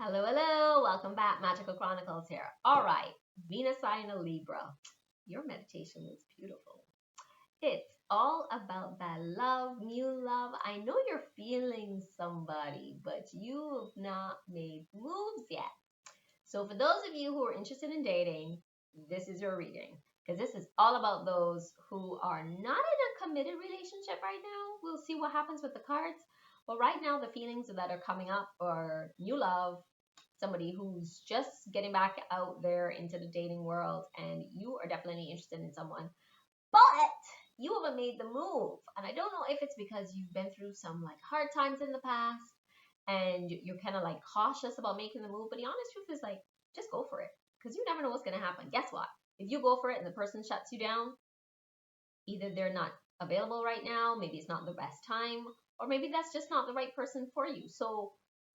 Hello, hello. Welcome back. Magical Chronicles here. All right. Venus sign of Libra. Your meditation was beautiful. It's all about that love, new love. I know you're feeling somebody, but you have not made moves yet. So for those of you who are interested in dating, this is your reading. Because this is all about those who are not in a committed relationship right now. We'll see what happens with the cards. But right now, the feelings that are coming up are new love, somebody who's just getting back out there into the dating world, and you are definitely interested in someone, but you haven't made the move. And I don't know if it's because you've been through some like hard times in the past and you're kind of like cautious about making the move. But the honest truth is, like, just go for it, because you never know what's going to happen. Guess what? If you go for it and the person shuts you down, either they're not available right now, maybe it's not the best time, or maybe that's just not the right person for you. So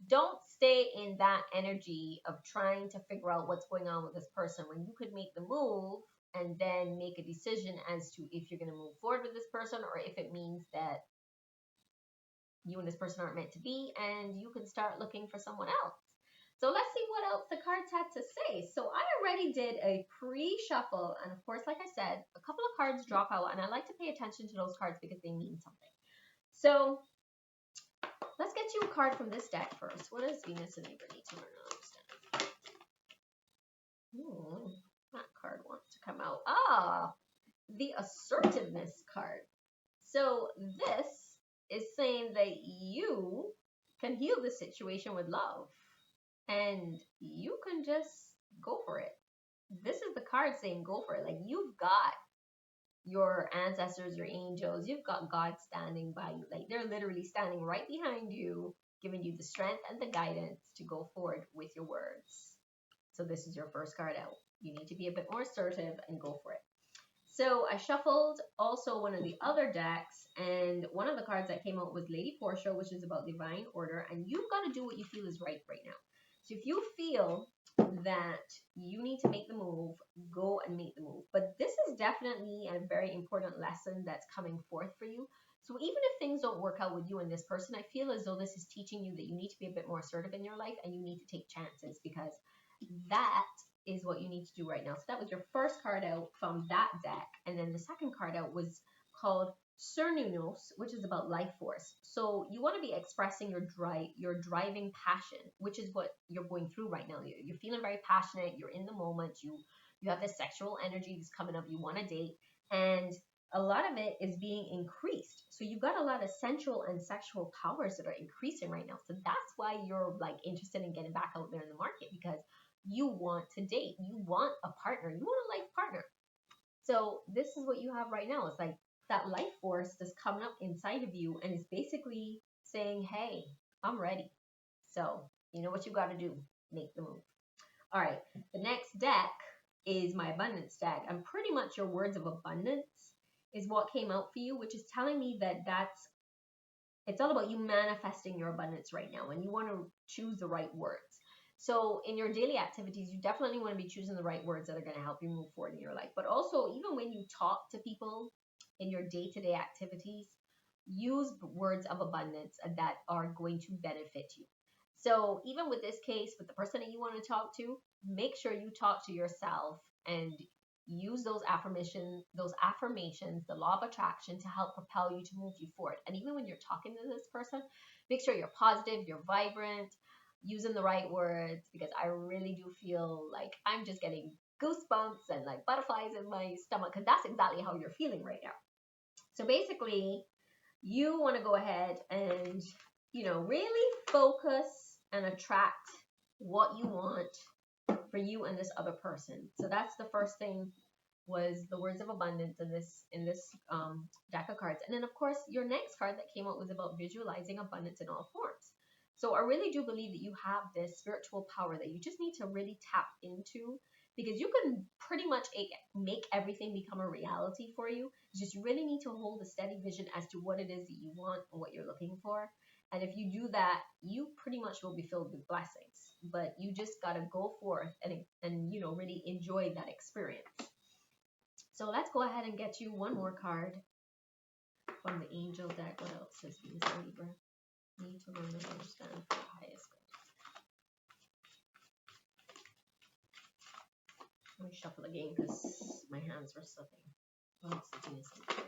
don't stay in that energy of trying to figure out what's going on with this person when you could make the move and then make a decision as to if you're going to move forward with this person, or if it means that you and this person aren't meant to be and you can start looking for someone else. So let's see what else the cards had to say. So I already did a pre-shuffle, and of course, like I said, a couple of cards drop out, and I like to pay attention to those cards because they mean something. So let's get you a card from this deck first. What does Venus and Libra need to learn and understand? That card wants to come out. The assertiveness card. So this is saying that you can heal the situation with love, and you can just go for it. This is the card saying go for it. Like, you've got your ancestors, your angels, you've got God standing by you. Like, they're literally standing right behind you, giving you the strength and the guidance to go forward with your words. So this is your first card out. You need to be a bit more assertive and go for it. So I shuffled also one of the other decks, and one of the cards that came out was Lady Portia, which is about divine order, and you've got to do what you feel is right now. So if you feel that you need to make the move, go and make the move. But this is definitely a very important lesson that's coming forth for you. So even if things don't work out with you and this person, I feel as though this is teaching you that you need to be a bit more assertive in your life, and you need to take chances, because that is what you need to do right now. So that was your first card out from that deck. And then the second card out was called Cernunos, which is about life force. So you want to be expressing your driving passion, which is what you're going through right now. You're feeling very passionate. You're in the moment. You have this sexual energy that's coming up. You want to date, and a lot of it is being increased. So you've got a lot of sensual and sexual powers that are increasing right now. So that's why you're like interested in getting back out there in the market, because you want to date. You want a partner. You want a life partner. So this is what you have right now. It's like that life force that's coming up inside of you, and it's basically saying, hey, I'm ready. So you know what you got to do. Make the move. All right. The next deck is my abundance deck. And pretty much your words of abundance is what came out for you, which is telling me that it's all about you manifesting your abundance right now, and you want to choose the right words. So in your daily activities, you definitely want to be choosing the right words that are going to help you move forward in your life. But also, even when you talk to people in your day-to-day activities, use words of abundance that are going to benefit you. So even with this case, with the person that you want to talk to, make sure you talk to yourself and use those affirmations, the law of attraction, to help propel you to move you forward. And even when you're talking to this person, make sure you're positive, you're vibrant, using the right words, because I really do feel like I'm just getting goosebumps and like butterflies in my stomach, because that's exactly how you're feeling right now. So basically, you want to go ahead and, really focus and attract what you want for you and this other person. So that's the first thing, was the words of abundance in this deck of cards. And then of course your next card that came out was about visualizing abundance in all forms. So I really do believe that you have this spiritual power that you just need to really tap into, because you can pretty much make everything become a reality for you. You just really need to hold a steady vision as to what it is that you want and what you're looking for. And if you do that, you pretty much will be filled with blessings. But you just got to go forth and really enjoy that experience. So let's go ahead and get you one more card from the angel deck. What else says Venus and Libra need to learn and understand for the highest good? Let me shuffle again because my hands were slipping. Well, it's Venus and Libra.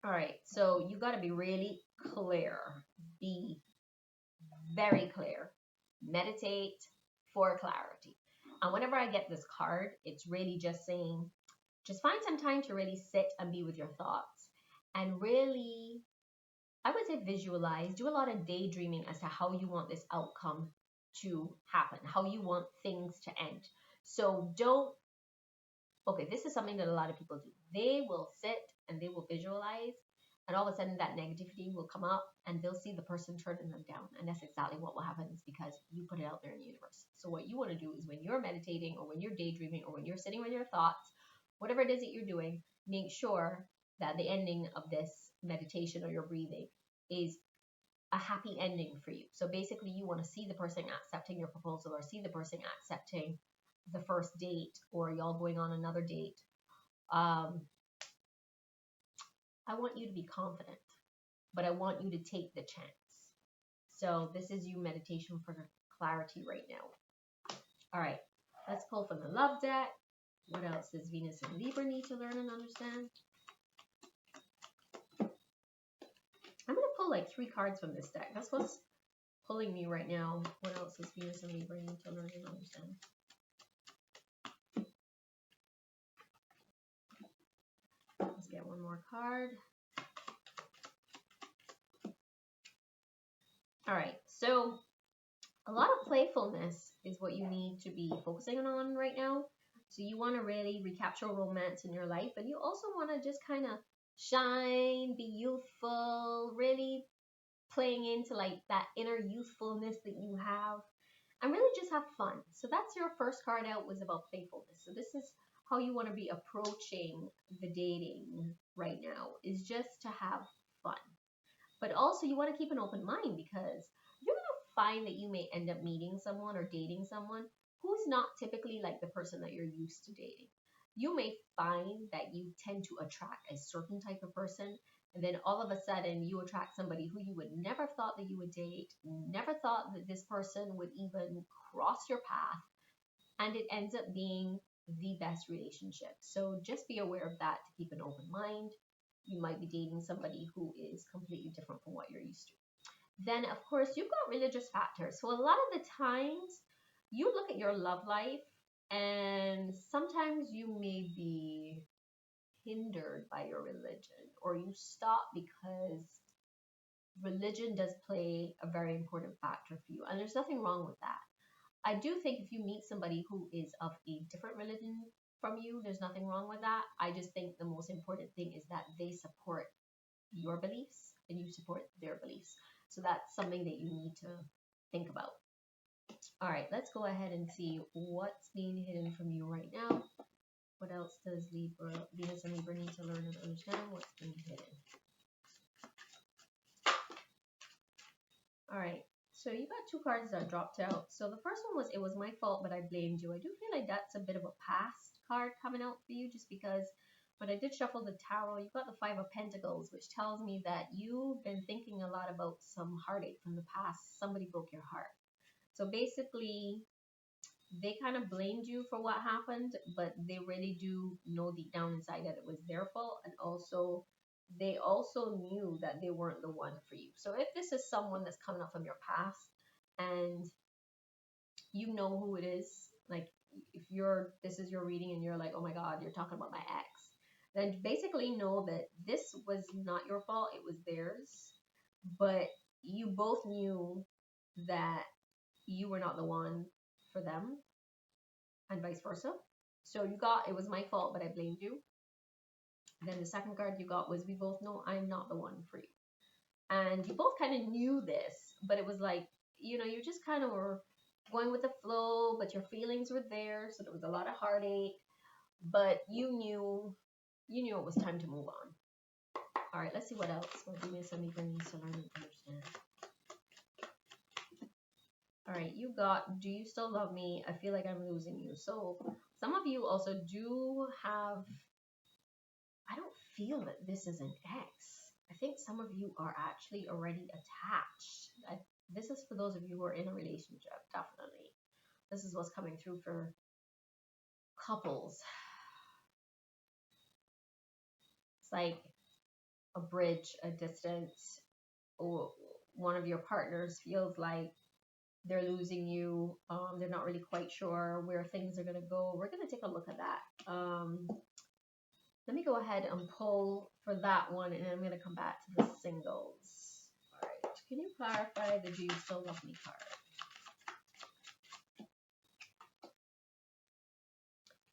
All right. So you got to be really clear. Be very clear. Meditate for clarity. And whenever I get this card, it's really just saying, just find some time to really sit and be with your thoughts and really, I would say, visualize, do a lot of daydreaming as to how you want this outcome to happen, how you want things to end. So okay, this is something that a lot of people do. They will sit and they will visualize, and all of a sudden that negativity will come up and they'll see the person turning them down. And that's exactly what will happen, is because you put it out there in the universe. So what you want to do is, when you're meditating or when you're daydreaming or when you're sitting with your thoughts, whatever it is that you're doing, make sure that the ending of this meditation or your breathing is a happy ending for you. So basically you want to see the person accepting your proposal, or see the person accepting the first date, or y'all going on another date. I want you to be confident, but I want you to take the chance. So this is you meditation for clarity right now. All right, let's pull from the love deck. What else does Venus and Libra need to learn and understand? I'm going to pull like 3 cards from this deck. That's what's pulling me right now. What else does Venus and Libra need to learn and understand? Let's get one more card. All right, so a lot of playfulness is what you need to be focusing on right now. So you want to really recapture romance in your life, and you also want to just kind of shine, be youthful, really playing into like that inner youthfulness that you have, and really just have fun. So that's your first card out, was about playfulness. So this is how you want to be approaching the dating right now, is just to have fun. But also you want to keep an open mind, because you're going to find that you may end up meeting someone or dating someone who's not typically like the person that you're used to dating. You may find that you tend to attract a certain type of person, and then all of a sudden you attract somebody who you would never thought that you would date, never thought that this person would even cross your path, and it ends up being the best relationship. So just be aware of that, to keep an open mind. You might be dating somebody who is completely different from what you're used to. Then, of course, you've got religious factors. So a lot of the times you look at your love life, and sometimes you may be hindered by your religion, or you stop because religion does play a very important factor for you. And there's nothing wrong with that. I do think if you meet somebody who is of a different religion from you, there's nothing wrong with that. I just think the most important thing is that they support your beliefs and you support their beliefs. So that's something that you need to think about. All right, let's go ahead and see what's being hidden from you right now. What else does Venus and Libra need to learn and understand? What's being hidden? All right, so you got 2 cards that dropped out. So the first one was, it was my fault, but I blamed you. I do feel like that's a bit of a past card coming out for you, just because when I did shuffle the tarot, you got the 5 of Pentacles, which tells me that you've been thinking a lot about some heartache from the past. Somebody broke your heart. So basically, they kind of blamed you for what happened, but they really do know deep down inside that it was their fault. And also, they also knew that they weren't the one for you. So if this is someone that's coming up from your past and you know who it is, like if this is your reading and you're like, oh my God, you're talking about my ex, then basically know that this was not your fault, it was theirs. But you both knew that you were not the one for them, and vice versa. So you got, it was my fault, but I blamed you. Then the second card you got was, we both know I'm not the one for you. And you both kind of knew this, but it was like, you know, you just kind of were going with the flow, but your feelings were there. So there was a lot of heartache, but you knew it was time to move on. All right, let's see what else. What Venus and Libra needs to learn and understand. All right, you got, do you still love me? I feel like I'm losing you. So some of you also do have, I don't feel that this is an ex. I think some of you are actually already attached. This is for those of you who are in a relationship, definitely. This is what's coming through for couples. It's like a bridge, a distance, or one of your partners feels like they're losing you. They're not really quite sure where things are going to go. We're going to take a look at that. Let me go ahead and pull for that one, and I'm going to come back to the singles. All right. Can you clarify the Do You Still Love Me card?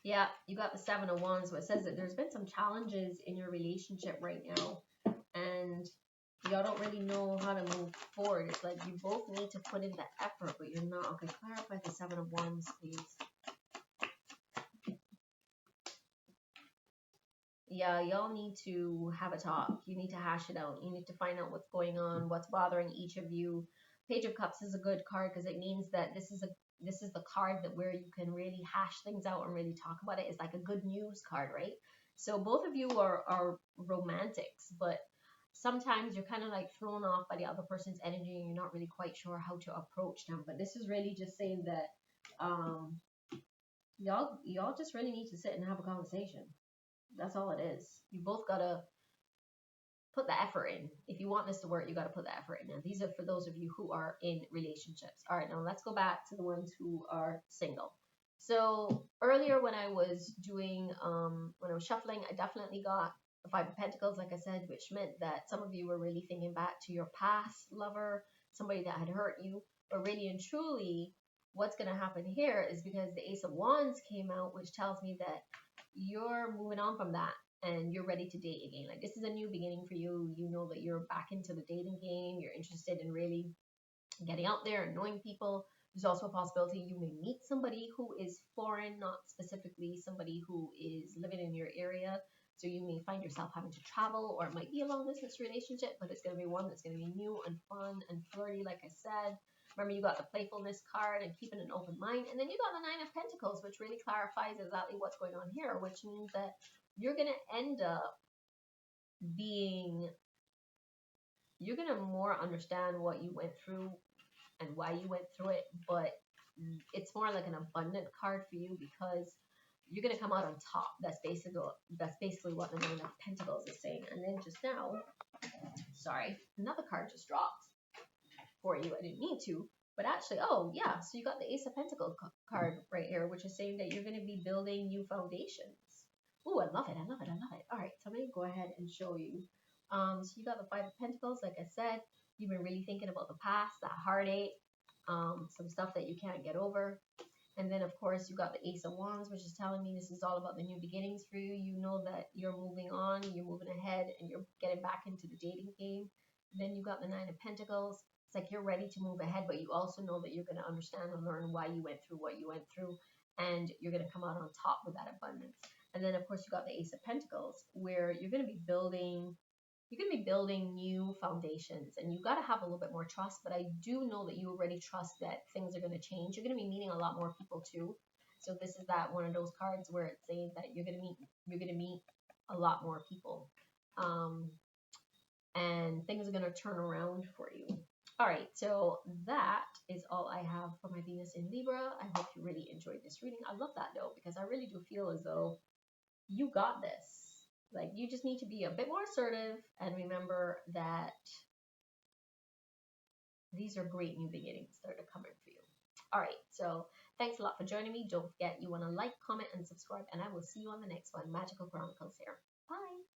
Yeah, you got the Seven of Wands. So it says that there's been some challenges in your relationship right now, and y'all don't really know how to move forward. It's like you both need to put in the effort, but you're not. Okay, clarify the Seven of Wands, please. Yeah, y'all need to have a talk. You need to hash it out. You need to find out what's going on, what's bothering each of you. Page of Cups is a good card because it means that this is the card that where you can really hash things out and really talk about it. It's like a good news card, right? So both of you are romantics, but sometimes you're kind of like thrown off by the other person's energy and you're not really quite sure how to approach them. But this is really just saying that y'all just really need to sit and have a conversation. That's all it is. You both gotta put the effort in. If you want this to work, you gotta put the effort in. Now, these are for those of you who are in relationships. All right, now let's go back to the ones who are single. So earlier when I was doing, when I was shuffling, I definitely got the Five of Pentacles, like I said, which meant that some of you were really thinking back to your past lover, somebody that had hurt you. But really and truly, what's gonna happen here is because the Ace of Wands came out, which tells me that you're moving on from that and you're ready to date again. Like this is a new beginning for you. You know that you're back into the dating game. You're interested in really getting out there and knowing people. There's also a possibility you may meet somebody who is foreign, not specifically somebody who is living in your area. So you may find yourself having to travel, or it might be a long distance relationship, but it's going to be one that's going to be new and fun and flirty, like I said. Remember, you got the playfulness card and keeping an open mind. And then you got the Nine of Pentacles, which really clarifies exactly what's going on here, which means that you're going to end up you're going to more understand what you went through and why you went through it. But it's more like an abundant card for you because you're going to come out on top. That's basically what the Nine of Pentacles is saying. And then just now, sorry, another card just dropped for you. I didn't mean to, but actually, oh yeah, so you got the Ace of Pentacles card right here, which is saying that you're going to be building new foundations. Oh, I love it. I love it. I love it. All right, so I'm going to go ahead and show you. So you got the Five of Pentacles, like I said. You've been really thinking about the past, that heartache, some stuff that you can't get over. And then, of course, you got the Ace of Wands, which is telling me this is all about the new beginnings for you. You know that you're moving on, you're moving ahead, and you're getting back into the dating game. And then you got the Nine of Pentacles. It's like you're ready to move ahead, but you also know that you're going to understand and learn why you went through what you went through, and you're going to come out on top with that abundance. And then, of course, you got the Ace of Pentacles, where you're going to be building new foundations, and you got to have a little bit more trust. But I do know that you already trust that things are going to change. You're going to be meeting a lot more people too. So this is that one of those cards where it's saying that you're going to meet a lot more people, and things are going to turn around for you. All right, so that is all I have for my Venus in Libra. I hope you really enjoyed this reading. I love that though, because I really do feel as though you got this. Like, you just need to be a bit more assertive and remember that these are great new beginnings that are coming for you. All right, so thanks a lot for joining me. Don't forget, you want to like, comment, and subscribe, and I will see you on the next one. Magical Chronicles here. Bye.